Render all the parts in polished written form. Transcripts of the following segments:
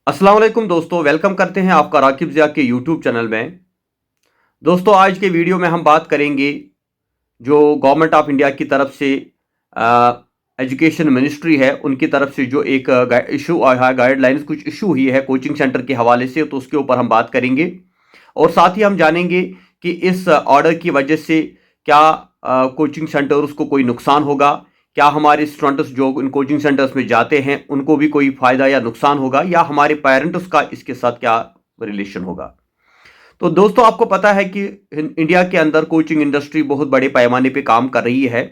अस्सलाम वालेकुम दोस्तों, वेलकम करते हैं आपका राकिब ज़िया के यूट्यूब चैनल में। दोस्तों, आज के वीडियो में हम बात करेंगे जो गवर्नमेंट ऑफ इंडिया की तरफ से एजुकेशन मिनिस्ट्री है उनकी तरफ से जो एक इशू आया है, गाइडलाइंस कुछ इशू हुई है कोचिंग सेंटर के हवाले से, तो उसके ऊपर हम बात करेंगे। और साथ ही हम जानेंगे कि इस ऑर्डर की वजह से क्या कोचिंग सेंटर्स को कोई नुकसान होगा, क्या हमारे स्टूडेंट्स जो इन कोचिंग सेंटर्स में जाते हैं उनको भी कोई फ़ायदा या नुकसान होगा, या हमारे पेरेंट्स का इसके साथ क्या रिलेशन होगा। तो दोस्तों, आपको पता है कि इंडिया के अंदर कोचिंग इंडस्ट्री बहुत बड़े पैमाने पे काम कर रही है।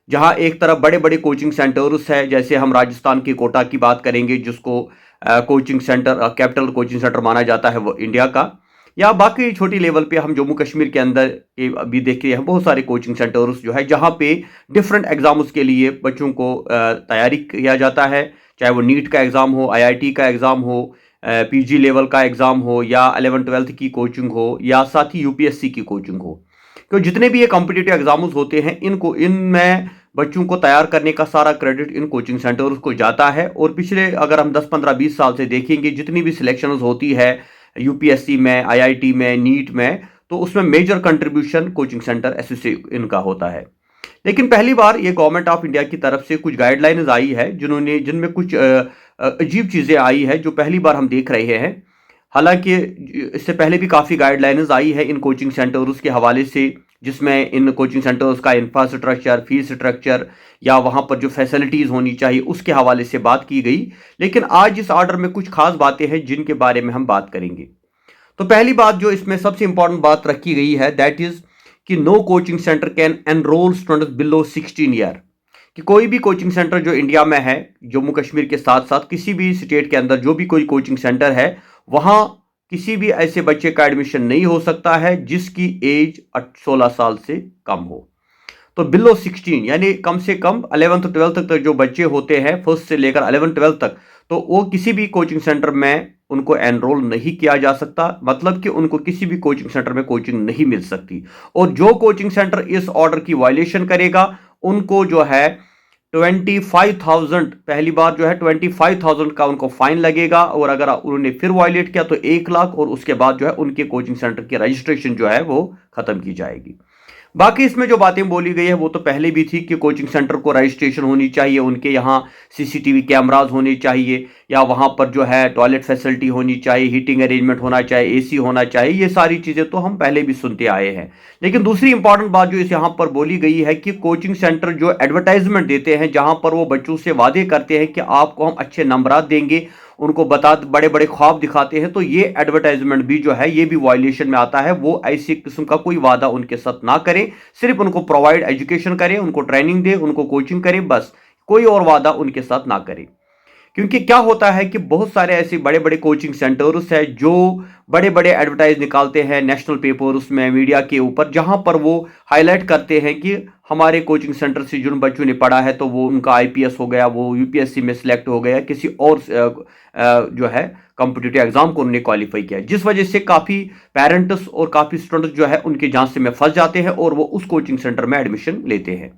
जहां एक तरफ बड़े बड़े कोचिंग सेंटर्स है, जैसे हम राजस्थान की कोटा की बात करेंगे जिसको coaching centre capital coaching centre माना जाता है वो इंडिया का। या बाकी छोटी लेवल पे हम जम्मू कश्मीर के अंदर अभी देख रहे हैं बहुत सारे कोचिंग सेंटर्स जो है जहां पे डिफरेंट एग्जाम्स के लिए बच्चों को तैयारी किया जाता है। चाहे वो नीट का एग्ज़ाम हो, आईआईटी का एग्ज़ाम हो, पीजी लेवल का एग्ज़ाम हो, या 11th-12th की कोचिंग हो, या साथ ही यूपीएससी की कोचिंग हो। तो जितने भी ये कॉम्पिटिटिव एग्जाम्स होते हैं इनमें बच्चों को तैयार करने का सारा क्रेडिट इन कोचिंग सेंटर्स को जाता है। और पिछले अगर हम 10 15 20 साल से देखेंगे जितनी भी सिलेक्शंस होती है यूपीएससी में, आईआईटी में, नीट में, तो उसमें major contribution coaching centre association का होता है। लेकिन पहली बार ये गवर्नमेंट ऑफ इंडिया की तरफ से कुछ गाइडलाइंस आई है जिनमें कुछ अजीब चीज़ें आई है जो पहली बार हम देख रहे हैं। हालांकि इससे पहले भी काफ़ी गाइडलाइंस आई है इन कोचिंग सेंटर्स के हवाले से, जिसमें इन कोचिंग सेंटर्स का इंफ्रास्ट्रक्चर, फीस स्ट्रक्चर, या वहाँ पर जो फैसिलिटीज़ होनी चाहिए उसके हवाले से बात की गई। लेकिन आज इस ऑर्डर में कुछ खास बातें हैं जिनके बारे में हम बात करेंगे। तो पहली बात जो इसमें सबसे इंपॉर्टेंट बात रखी गई है दैट इज़ कि no coaching centre can enrol students below 16 year. कि कोई भी कोचिंग सेंटर जो इंडिया में है, जम्मू कश्मीर के साथ साथ किसी भी स्टेट के अंदर जो भी कोई कोचिंग सेंटर है, वहाँ किसी भी ऐसे बच्चे का एडमिशन नहीं हो सकता है जिसकी एज 16 साल से कम हो। तो बिलो 16 यानी कम से कम 11th-12th तक जो बच्चे होते हैं, फर्स्ट से लेकर 11th-12th तक, तो वो किसी भी कोचिंग सेंटर में उनको एनरोल नहीं किया जा सकता। मतलब कि उनको किसी भी कोचिंग सेंटर में कोचिंग नहीं मिल सकती। और जो कोचिंग सेंटर इस ऑर्डर की वायलेशन करेगा उनको जो है 25,000, पहली बार जो है 25,000 का उनको फाइन लगेगा। और अगर उन्होंने फिर वायलेट किया तो 1 लाख, और उसके बाद जो है उनके कोचिंग सेंटर की रजिस्ट्रेशन जो है वो खत्म की जाएगी। बाकी इसमें जो बातें बोली गई है वो तो पहले भी थी कि कोचिंग सेंटर को रजिस्ट्रेशन होनी चाहिए, उनके यहाँ सीसीटीवी कैमराज होने चाहिए, या वहाँ पर जो है टॉयलेट फैसिलिटी होनी चाहिए, हीटिंग अरेंजमेंट होना चाहिए, एसी होना चाहिए। ये सारी चीज़ें तो हम पहले भी सुनते आए हैं। लेकिन दूसरी इंपॉर्टेंट बात जो इस यहाँ पर बोली गई है कि कोचिंग सेंटर जो एडवर्टाइजमेंट देते हैं, जहाँ पर वो बच्चों से वादे करते हैं कि आपको हम अच्छे नंबरात देंगे, उनको बड़े बड़े ख्वाब दिखाते हैं, तो ये एडवर्टाइजमेंट भी जो है ये भी वायलेशन में आता है। वो ऐसी किस्म का कोई वादा उनके साथ ना करें, सिर्फ उनको प्रोवाइड एजुकेशन करें, उनको ट्रेनिंग दें, उनको कोचिंग करें, बस कोई और वादा उनके साथ ना करें। क्योंकि क्या होता है कि बहुत सारे ऐसे बड़े बड़े कोचिंग सेंटर्स हैं जो बड़े बड़े एडवर्टाइज निकालते हैं नेशनल पेपर्स में, मीडिया के ऊपर, जहां पर वो हाईलाइट करते हैं कि हमारे कोचिंग सेंटर से जिन बच्चों ने पढ़ा है तो वो उनका आईपीएस हो गया, वो यूपीएससी में सिलेक्ट हो गया, किसी और जो है कॉम्पिटिटिव एग्जाम को उन्होंने क्वालिफाई किया, जिस वजह से काफ़ी पेरेंट्स और काफ़ी स्टूडेंट्स जो है उनके झांसे में फंस जाते हैं और वो उस कोचिंग सेंटर में एडमिशन लेते हैं।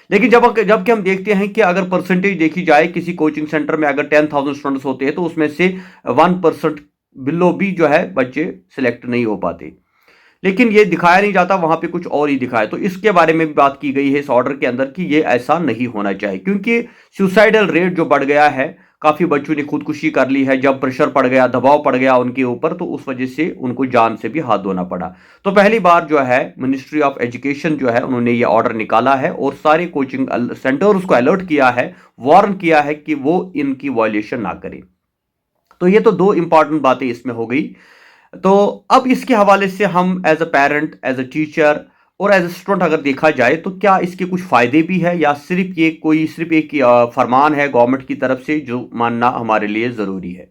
लेकिन जबकि हम देखते हैं कि अगर परसेंटेज देखी जाए किसी कोचिंग सेंटर में, अगर 10,000 स्टूडेंट्स होते हैं तो उसमें से 1% बिलो भी जो है बच्चे सिलेक्ट नहीं हो पाते। लेकिन ये दिखाया नहीं जाता, वहां पे कुछ और ही दिखाया। तो इसके बारे में भी बात की गई है इस ऑर्डर के अंदर कि ये ऐसा नहीं होना चाहिए, क्योंकि सुसाइडल रेट जो बढ़ गया है, काफी बच्चों ने खुदकुशी कर ली है जब प्रेशर पड़ गया, दबाव पड़ गया उनके ऊपर, तो उस वजह से उनको जान से भी हाथ धोना पड़ा। तो पहली बार जो है मिनिस्ट्री ऑफ एजुकेशन जो है उन्होंने ये ऑर्डर निकाला है और सारे कोचिंग सेंटर्स को अलर्ट किया है, वार्न किया है कि वो इनकी वायलेशन ना करें। तो ये तो दो इंपॉर्टेंट बातें इसमें हो गई। तो अब इसके हवाले से हम as a parent, as a teacher और एज अ स्टूडेंट अगर देखा जाए तो क्या इसके कुछ फ़ायदे भी है, या सिर्फ एक फरमान है गवर्नमेंट की तरफ से जो मानना हमारे लिए ज़रूरी है।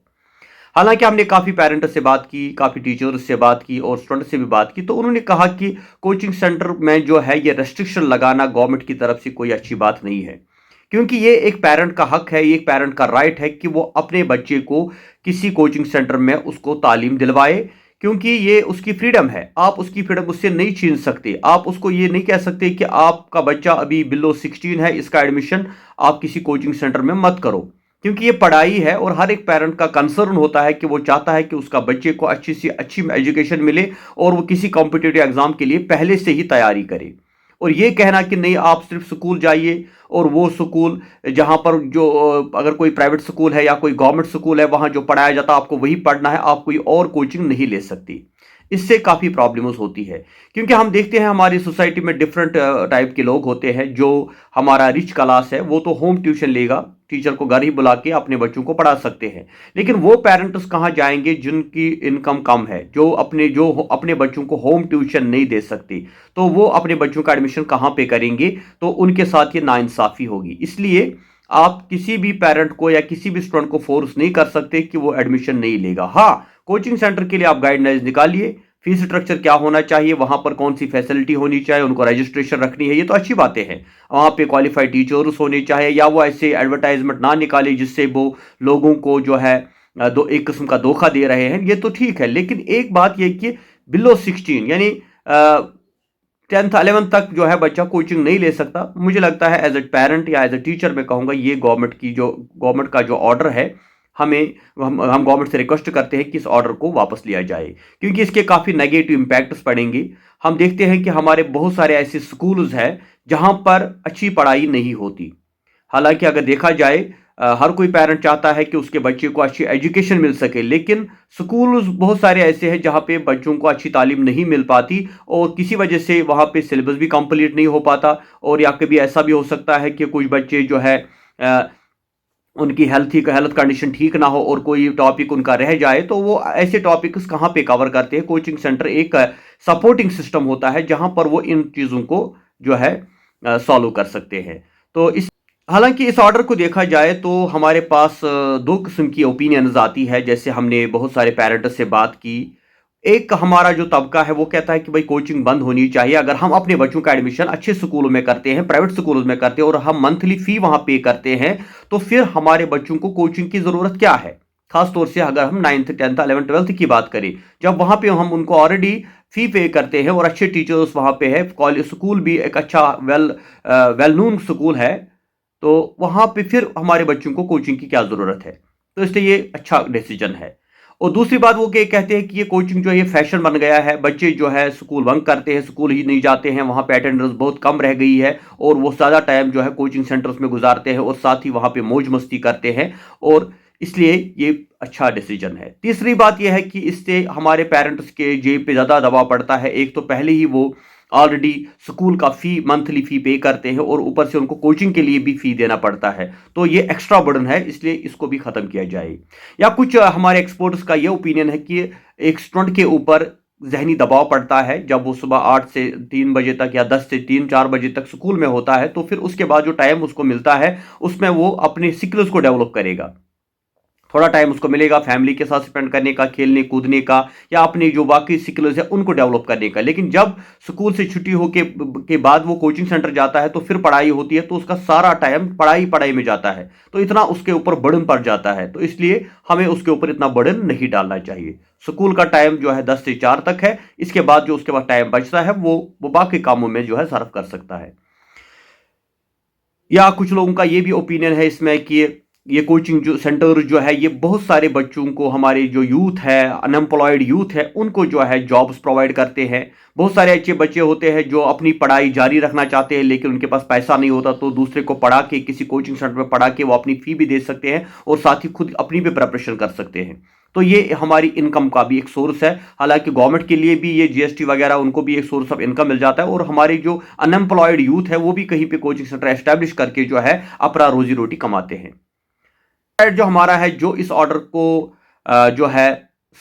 हालांकि हमने काफ़ी पेरेंट्स से बात की, काफ़ी टीचर्स से बात की और स्टूडेंट से भी बात की, तो उन्होंने कहा कि कोचिंग सेंटर में जो है ये रेस्ट्रिक्शन लगाना गवर्नमेंट की तरफ से कोई अच्छी बात नहीं है। क्योंकि ये एक पेरेंट का हक है, ये एक पेरेंट का राइट है कि वो अपने बच्चे को किसी कोचिंग सेंटर में उसको तालीम दिलवाए, क्योंकि ये उसकी फ्रीडम है। आप उसकी फ्रीडम उससे नहीं छीन सकते। आप उसको ये नहीं कह सकते कि आपका बच्चा अभी बिलो 16 है, इसका एडमिशन आप किसी कोचिंग सेंटर में मत करो। क्योंकि ये पढ़ाई है और हर एक पेरेंट का कंसर्न होता है कि वो चाहता है कि उसका बच्चे को अच्छी से अच्छी एजुकेशन मिले और वो किसी कॉम्पिटिटिव एग्जाम के लिए पहले से ही तैयारी करे। और ये कहना कि नहीं आप सिर्फ स्कूल जाइए और वो स्कूल जहां पर जो अगर कोई प्राइवेट स्कूल है या कोई गवर्नमेंट स्कूल है वहां जो पढ़ाया जाता है आपको वही पढ़ना है, आप कोई और कोचिंग नहीं ले सकती, इससे काफ़ी प्रॉब्लम्स होती है। क्योंकि हम देखते हैं हमारी सोसाइटी में डिफरेंट टाइप के लोग होते हैं। जो हमारा रिच क्लास है वो तो होम ट्यूशन लेगा, टीचर को घर ही बुला के अपने बच्चों को पढ़ा सकते हैं। लेकिन वो पेरेंट्स कहाँ जाएंगे जिनकी इनकम कम है, जो अपने बच्चों को होम ट्यूशन नहीं दे सकते, तो वो अपने बच्चों का एडमिशन कहाँ पे करेंगे? तो उनके साथ ये नाइंसाफ़ी होगी। इसलिए आप किसी भी पेरेंट को या किसी भी स्टूडेंट को फोर्स नहीं कर सकते कि वो एडमिशन नहीं लेगा। हाँ, कोचिंग सेंटर के लिए आप गाइडलाइंस निकालिए, फीस स्ट्रक्चर क्या होना चाहिए, वहां पर कौन सी फैसिलिटी होनी चाहिए, उनको रजिस्ट्रेशन रखनी है, ये तो अच्छी बातें हैं। वहां पे क्वालिफाइड टीचर्स होने चाहिए, या वो ऐसे एडवर्टाइजमेंट ना निकाले जिससे वो लोगों को जो है एक किस्म का धोखा दे रहे हैं, ये तो ठीक है। लेकिन एक बात ये कि बिलो 16 यानी 10th 11th तक जो है बच्चा कोचिंग नहीं ले सकता। मुझे लगता है एज ए पेरेंट या एज ए टीचर मैं कहूँगा ये गवर्नमेंट का जो ऑर्डर है, हमें हम गवर्नमेंट से रिक्वेस्ट करते हैं कि इस ऑर्डर को वापस लिया जाए, क्योंकि इसके काफ़ी नेगेटिव इम्पैक्ट्स पड़ेंगे। हम देखते हैं कि हमारे बहुत सारे ऐसे स्कूल्स हैं जहां पर अच्छी पढ़ाई नहीं होती। हालांकि अगर देखा जाए हर कोई पेरेंट चाहता है कि उसके बच्चे को अच्छी एजुकेशन मिल सके, लेकिन स्कूल बहुत सारे ऐसे हैं जहां पे बच्चों को अच्छी तालीम नहीं मिल पाती और किसी वजह से वहां पे सिलेबस भी कंप्लीट नहीं हो पाता। और या कभी ऐसा भी हो सकता है कि कुछ बच्चे जो है उनकी हेल्थ कंडीशन ठीक ना हो और कोई टॉपिक उनका रह जाए, तो वो ऐसे टॉपिक्स कहाँ पे कवर करते हैं? कोचिंग सेंटर एक सपोर्टिंग सिस्टम होता है जहां पर वो इन चीज़ों को जो है सॉल्व कर सकते हैं। तो इस हालांकि इस ऑर्डर को देखा जाए तो हमारे पास दो किस्म की ओपिनियंस आती है। जैसे हमने बहुत सारे पेरेंट्स से बात की, एक हमारा जो तबका है वो कहता है कि भाई कोचिंग बंद होनी चाहिए। अगर हम अपने बच्चों का एडमिशन अच्छे स्कूलों में करते हैं, प्राइवेट स्कूलों में करते हैं और हम मंथली फी वहां पे करते हैं, तो फिर हमारे बच्चों को कोचिंग की जरूरत क्या है? खासतौर से अगर हम 9th 10th 11th 12th की बात करें, जब वहां पे हम उनको ऑलरेडी फी पे करते हैं और अच्छे टीचर्स वहां पे है, कॉलेज स्कूल भी एक अच्छा वेल नोन स्कूल है, तो वहां पे फिर हमारे बच्चों को कोचिंग की क्या जरूरत है? तो इसलिए ये अच्छा डिसीजन है। और दूसरी बात वो कहते हैं कि ये कोचिंग जो है ये फैशन बन गया है, बच्चे जो है स्कूल बंक करते हैं, स्कूल ही नहीं जाते हैं, वहाँ पे अटेंडेंस बहुत कम रह गई है और वो ज़्यादा टाइम जो है कोचिंग सेंटर्स में गुजारते हैं और साथ ही वहाँ पे मौज मस्ती करते हैं, और इसलिए ये अच्छा डिसीजन है। तीसरी बात यह है कि इससे हमारे पेरेंट्स के जेब पे ज़्यादा दबाव पड़ता है। एक तो पहले ही वो ऑलरेडी स्कूल का फी मंथली फी पे करते हैं और ऊपर से उनको कोचिंग के लिए भी फी देना पड़ता है, तो ये एक्स्ट्रा बर्डन है, इसलिए इसको भी खत्म किया जाए। या कुछ हमारे एक्सपर्ट्स का ये ओपिनियन है कि एक स्टूडेंट के ऊपर जहनी दबाव पड़ता है जब वो सुबह 8 से 3 बजे तक या 10 से 3-4 बजे तक स्कूल में होता है, तो फिर उसके बाद जो टाइम उसको मिलता है उसमें वो अपने स्किल्स को डेवलप करेगा। थोड़ा टाइम उसको मिलेगा फैमिली के साथ स्पेंड करने का, खेलने कूदने का, या अपनी जो बाकी स्किल्स है उनको डेवलप करने का। लेकिन जब स्कूल से छुट्टी हो के बाद वो कोचिंग सेंटर जाता है तो फिर पढ़ाई होती है, तो उसका सारा टाइम पढ़ाई में जाता है, तो इतना उसके ऊपर बर्डन पड़ जाता है। तो इसलिए हमें उसके ऊपर इतना बर्डन नहीं डालना चाहिए। स्कूल का टाइम जो है 10 से 4 तक है, इसके बाद जो उसके बाद टाइम बचता है वो बाकी कामों में जो है सर्व कर सकता है। या कुछ लोगों का ये भी ओपिनियन है इसमें कि ये कोचिंग जो सेंटर जो है ये बहुत सारे बच्चों को, हमारे जो यूथ है, अनएम्प्लॉयड यूथ है, उनको जो है जॉब्स प्रोवाइड करते हैं। बहुत सारे अच्छे बच्चे होते हैं जो अपनी पढ़ाई जारी रखना चाहते हैं लेकिन उनके पास पैसा नहीं होता, तो दूसरे को पढ़ा के, किसी कोचिंग सेंटर में पढ़ा के वो अपनी फी भी दे सकते हैं और साथ ही खुद अपनी भी प्रिपरेशन कर सकते हैं। तो ये हमारी इनकम का भी एक सोर्स है। हालांकि गवर्नमेंट के लिए भी ये जीएसटी वगैरह उनको भी एक सोर्स ऑफ इनकम मिल जाता है, और हमारे जो अनएम्प्लॉयड यूथ है वो भी कहीं पे कोचिंग सेंटर एस्टेब्लिश करके जो है अपना रोजी रोटी कमाते हैं। जो हमारा है जो इस ऑर्डर को जो है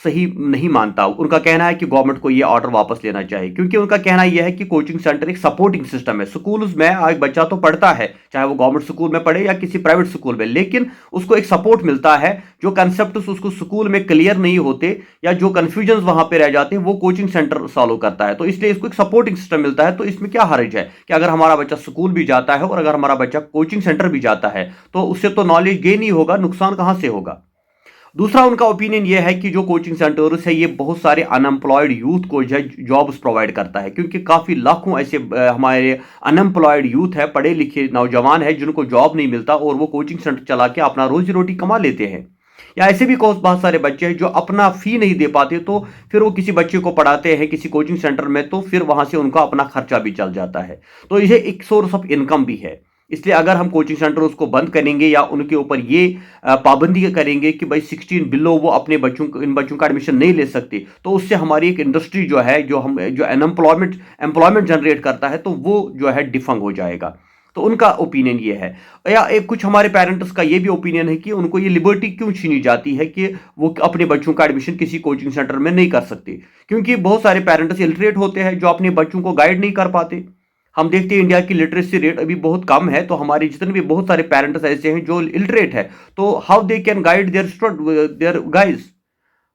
सही नहीं मानता, उनका कहना है कि गवर्नमेंट को यह ऑर्डर वापस लेना चाहिए, क्योंकि उनका कहना यह है कि कोचिंग सेंटर एक सपोर्टिंग सिस्टम है। स्कूल में एक बच्चा तो पढ़ता है, चाहे वो गवर्नमेंट स्कूल में पढ़े या किसी प्राइवेट स्कूल में, लेकिन उसको एक सपोर्ट मिलता है। जो कंसेप्ट उसको स्कूल में क्लियर नहीं होते या जो कंफ्यूजन वहां पे रह जाते हैं वो कोचिंग सेंटर सॉल्व करता है, तो इसलिए इसको एक सपोर्टिंग सिस्टम मिलता है। तो इसमें क्या हर्ज है कि अगर हमारा बच्चा स्कूल भी जाता है और अगर हमारा बच्चा कोचिंग सेंटर भी जाता है तो उससे तो नॉलेज गेन ही होगा, नुकसान कहां से होगा? दूसरा उनका ओपिनियन ये है कि जो कोचिंग सेंटर्स है ये बहुत सारे अनएम्प्लॉयड यूथ को जो है जॉब्स प्रोवाइड करता है, क्योंकि काफ़ी लाखों ऐसे हमारे अनएम्प्लॉयड यूथ है, पढ़े लिखे नौजवान है जिनको जॉब नहीं मिलता और वो कोचिंग सेंटर चला के अपना रोजी रोटी कमा लेते हैं। या ऐसे भी बहुत सारे बच्चे हैं जो अपना फी नहीं दे पाते, तो फिर वो किसी बच्चे को पढ़ाते हैं किसी कोचिंग सेंटर में, तो फिर वहां से उनका अपना खर्चा भी चल जाता है। तो ये एक सोर्स ऑफ इनकम भी है। इसलिए अगर हम कोचिंग सेंटर उसको बंद करेंगे या उनके ऊपर ये पाबंदी करेंगे कि भाई 16 बिलो वो अपने बच्चों इन बच्चों का एडमिशन नहीं ले सकते, तो उससे हमारी एक इंडस्ट्री जो है जो एम्प्लॉयमेंट जनरेट करता है, तो वो जो है डिफंग हो जाएगा। तो उनका ओपिनियन ये है। या एक कुछ हमारे पेरेंट्स का ये भी ओपिनियन है कि उनको ये लिबर्टी क्यों छीनी जाती है कि वो अपने बच्चों का एडमिशन किसी कोचिंग सेंटर में नहीं कर सकते, क्योंकि बहुत सारे पेरेंट्स इलिटरेट होते हैं जो अपने बच्चों को गाइड नहीं कर पाते। हम देखते हैं इंडिया की लिटरेसी रेट अभी बहुत कम है, तो हमारे जितने भी बहुत सारे पेरेंट्स ऐसे हैं जो इलिटरेट है, तो how they can guide there guys,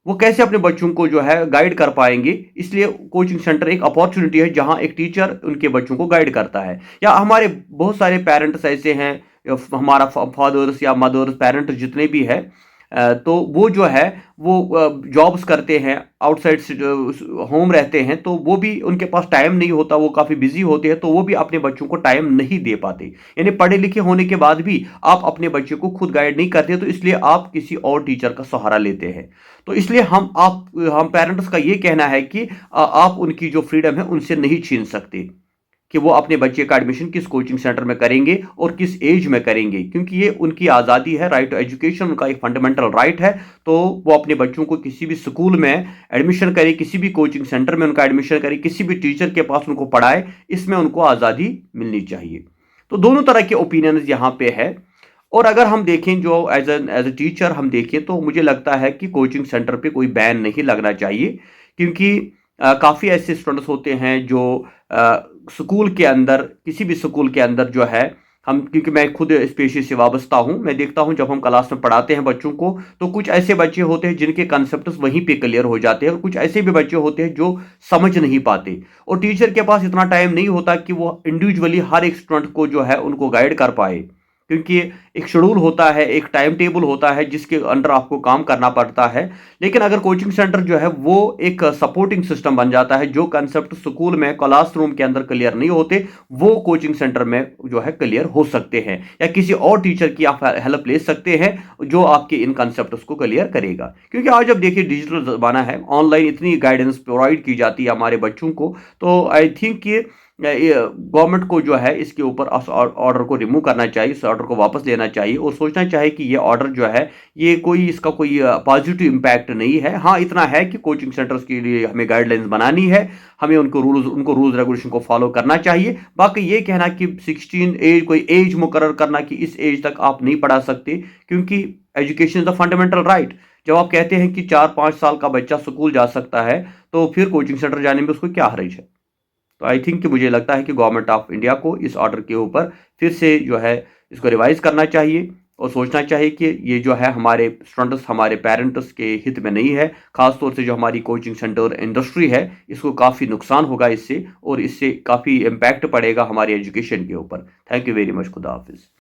वो कैसे अपने बच्चों को जो है गाइड कर पाएंगे। इसलिए कोचिंग सेंटर एक अपॉर्चुनिटी है जहां एक टीचर उनके बच्चों को गाइड करता है। या हमारे बहुत सारे पेरेंट्स ऐसे हैं, हमारा फादर्स या मदर्स पेरेंट्स जितने भी हैं, तो वो जो है वो जॉब्स करते हैं, आउटसाइड होम रहते हैं, तो वो भी उनके पास टाइम नहीं होता, वो काफ़ी बिजी होते हैं, तो वो भी अपने बच्चों को टाइम नहीं दे पाते। यानी पढ़े लिखे होने के बाद भी आप अपने बच्चे को खुद गाइड नहीं करते, तो इसलिए आप किसी और टीचर का सहारा लेते हैं। तो इसलिए हम पेरेंट्स का ये कहना है कि आप उनकी जो फ्रीडम है उनसे नहीं छीन सकते कि वो अपने बच्चे का एडमिशन किस कोचिंग सेंटर में करेंगे और किस एज में करेंगे, क्योंकि ये उनकी आज़ादी है, राइट टू एजुकेशन उनका एक फंडामेंटल राइट है। तो वो अपने बच्चों को किसी भी स्कूल में एडमिशन करे, किसी भी कोचिंग सेंटर में उनका एडमिशन करे, किसी भी टीचर के पास उनको पढ़ाए, इसमें उनको आज़ादी मिलनी चाहिए। तो दोनों तरह के ओपिनियंस यहाँ पे है। और अगर हम देखें जो एज ए टीचर हम देखें, तो मुझे लगता है कि कोचिंग सेंटर पे कोई बैन नहीं लगना चाहिए, क्योंकि काफ़ी ऐसे स्टूडेंट्स होते हैं जो स्कूल के अंदर, किसी भी स्कूल के अंदर जो है, हम क्योंकि मैं खुद इस पेशे से वाबस्ता हूं, मैं देखता हूं जब हम क्लास में पढ़ाते हैं बच्चों को, तो कुछ ऐसे बच्चे होते हैं जिनके कंसेप्ट्स वहीं पे क्लियर हो जाते हैं और कुछ ऐसे भी बच्चे होते हैं जो समझ नहीं पाते, और टीचर के पास इतना टाइम नहीं होता कि वो इंडिविजुअली हर एक स्टूडेंट को जो है उनको गाइड कर पाए, क्योंकि एक शेड्यूल होता है, एक टाइम टेबल होता है जिसके अंडर आपको काम करना पड़ता है। लेकिन अगर कोचिंग सेंटर जो है वो एक सपोर्टिंग सिस्टम बन जाता है, जो कंसेप्ट स्कूल में क्लासरूम के अंदर क्लियर नहीं होते वो कोचिंग सेंटर में जो है क्लियर हो सकते हैं, या किसी और टीचर की आप हेल्प ले सकते हैं जो आपके इन कंसेप्ट को क्लियर करेगा। क्योंकि आज अब देखिए डिजिटल जमाना है, ऑनलाइन इतनी गाइडेंस प्रोवाइड की जाती है हमारे बच्चों को, तो आई थिंक कि गवर्नमेंट को जो है इसके ऊपर ऑर्डर को रिमूव करना चाहिए, इस ऑर्डर को वापस लेना चाहिए और सोचना चाहिए कि ये ऑर्डर जो है ये कोई इसका कोई पॉजिटिव इम्पैक्ट नहीं है। हाँ, इतना है कि कोचिंग सेंटर्स के लिए हमें गाइडलाइंस बनानी है, हमें उनको रूल्स रेगुलेशन को फॉलो करना चाहिए। बाकी ये कहना कि 16 एज कोई एज मुकर्रर करना कि इस एज तक आप नहीं पढ़ा सकते, क्योंकि education is the fundamental right. जब आप कहते हैं कि 4-5 साल का बच्चा स्कूल जा सकता है, तो फिर कोचिंग सेंटर जाने में उसको क्या हर्ज है। तो आई थिंक कि मुझे लगता है कि गवर्नमेंट ऑफ इंडिया को इस ऑर्डर के ऊपर फिर से जो है इसको रिवाइज करना चाहिए और सोचना चाहिए कि ये जो है हमारे स्टूडेंट्स, हमारे पेरेंट्स के हित में नहीं है। खासतौर से जो हमारी कोचिंग सेंटर इंडस्ट्री है, इसको काफ़ी नुकसान होगा इससे, और इससे काफ़ी इम्पैक्ट पड़ेगा हमारी एजुकेशन के ऊपर। Thank you very much. खुदा हाफिज़।